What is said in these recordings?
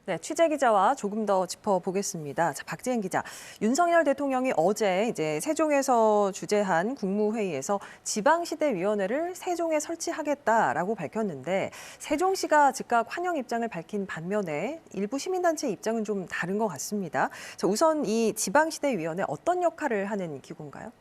네, 취재 기자와 조금 더 짚어보겠습니다. 자, 박지은 기자, 윤석열 대통령이 어제 이제 세종에서 주재한 국무회의에서 지방시대위원회를 세종에 설치하겠다라고 밝혔는데 세종시가 즉각 환영 입장을 밝힌 반면에 일부 시민단체 입장은 좀 다른 것 같습니다. 자, 우선 이 지방시대위원회 어떤 역할을 하는 기구인가요?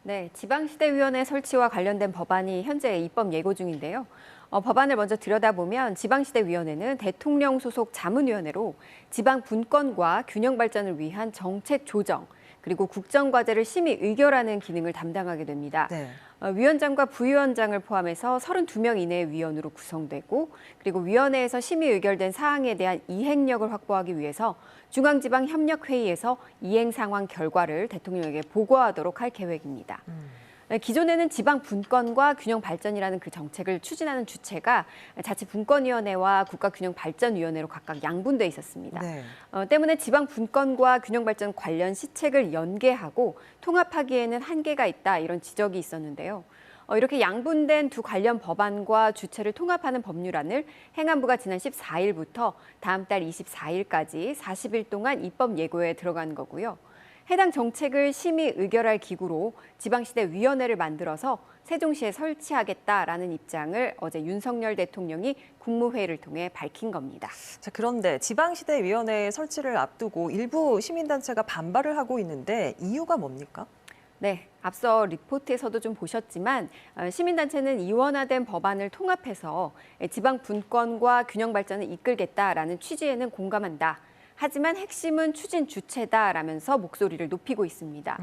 네, 지방시대위원회 설치와 관련된 법안이 현재 입법 예고 중인데요. 법안을 먼저 들여다보면 지방시대위원회는 대통령 소속 자문위원회로 지방 분권과 균형 발전을 위한 정책 조정, 그리고 국정과제를 심의 의결하는 기능을 담당하게 됩니다. 네. 위원장과 부위원장을 포함해서 32명 이내의 위원으로 구성되고 그리고 위원회에서 심의 의결된 사항에 대한 이행력을 확보하기 위해서 중앙지방협력회의에서 이행 상황 결과를 대통령에게 보고하도록 할 계획입니다. 기존에는 지방 분권과 균형 발전이라는 그 정책을 추진하는 주체가 자치분권위원회와 국가균형발전위원회로 각각 양분돼 있었습니다. 네. 때문에 지방 분권과 균형 발전 관련 시책을 연계하고 통합하기에는 한계가 있다 이런 지적이 있었는데요. 이렇게 양분된 두 관련 법안과 주체를 통합하는 법률안을 행안부가 지난 14일부터 다음 달 24일까지 40일 동안 입법 예고에 들어간 거고요. 해당 정책을 심의 의결할 기구로 지방시대위원회를 만들어서 세종시에 설치하겠다라는 입장을 어제 윤석열 대통령이 국무회의를 통해 밝힌 겁니다. 자, 그런데 지방시대위원회 설치를 앞두고 일부 시민단체가 반발을 하고 있는데 이유가 뭡니까? 네, 앞서 리포트에서도 좀 보셨지만 시민단체는 이원화된 법안을 통합해서 지방 분권과 균형 발전을 이끌겠다라는 취지에는 공감한다. 하지만 핵심은 추진 주체다라면서 목소리를 높이고 있습니다.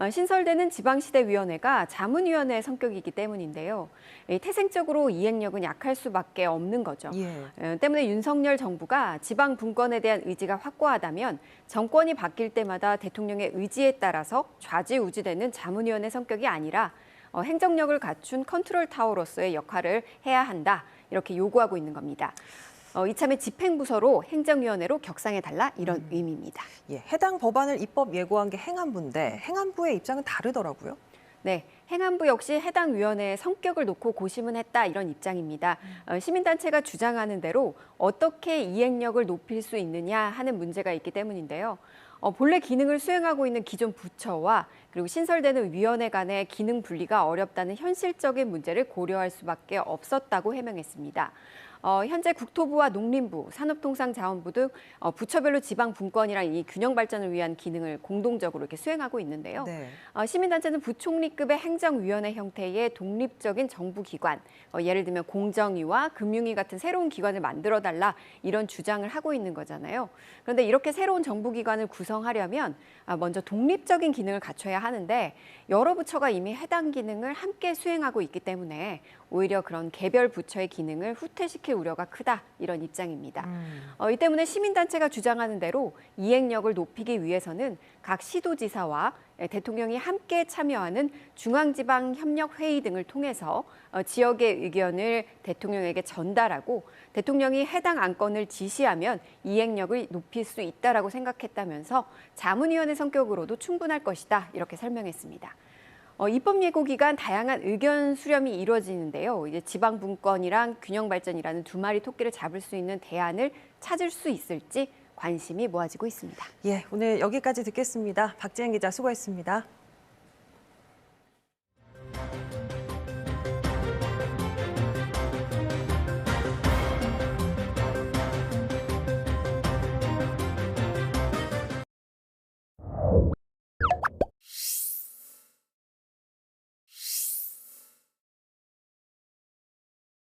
신설되는 지방시대위원회가 자문위원회의 성격이기 때문인데요. 태생적으로 이행력은 약할 수밖에 없는 거죠. 예. 때문에 윤석열 정부가 지방 분권에 대한 의지가 확고하다면 정권이 바뀔 때마다 대통령의 의지에 따라서 좌지우지되는 자문위원회 성격이 아니라 행정력을 갖춘 컨트롤 타워로서의 역할을 해야 한다. 이렇게 요구하고 있는 겁니다. 이참에 집행부서로 행정위원회로 격상해달라 이런 의미입니다. 예, 해당 법안을 입법 예고한 게 행안부인데 행안부의 입장은 다르더라고요. 네, 행안부 역시 해당 위원회의 성격을 놓고 고심은 했다 이런 입장입니다. 시민단체가 주장하는 대로 어떻게 이행력을 높일 수 있느냐 하는 문제가 있기 때문인데요. 본래 기능을 수행하고 있는 기존 부처와 그리고 신설되는 위원회 간의 기능 분리가 어렵다는 현실적인 문제를 고려할 수밖에 없었다고 해명했습니다. 현재 국토부와 농림부, 산업통상자원부 등 부처별로 지방 분권이랑 이 균형 발전을 위한 기능을 공동적으로 이렇게 수행하고 있는데요. 네. 시민단체는 부총리급의 행정위원회 형태의 독립적인 정부기관, 예를 들면 공정위와 금융위 같은 새로운 기관을 만들어달라 이런 주장을 하고 있는 거잖아요. 그런데 이렇게 새로운 정부기관을 구성하려면 먼저 독립적인 기능을 갖춰야 하는데 여러 부처가 이미 해당 기능을 함께 수행하고 있기 때문에 오히려 그런 개별 부처의 기능을 후퇴시킬 우려가 크다 이런 입장입니다. 이 때문에 시민단체가 주장하는 대로 이행력을 높이기 위해서는 각 시도지사와 대통령이 함께 참여하는 중앙지방협력회의 등을 통해서 지역의 의견을 대통령에게 전달하고 대통령이 해당 안건을 지시하면 이행력을 높일 수 있다라고 생각했다면서 자문위원회 성격으로도 충분할 것이다 이렇게 설명했습니다. 입법 예고 기간 다양한 의견 수렴이 이루어지는데요. 이제 지방 분권이랑 균형 발전이라는 두 마리 토끼를 잡을 수 있는 대안을 찾을 수 있을지 관심이 모아지고 있습니다. 예, 오늘 여기까지 듣겠습니다. 박지은 기자 수고했습니다.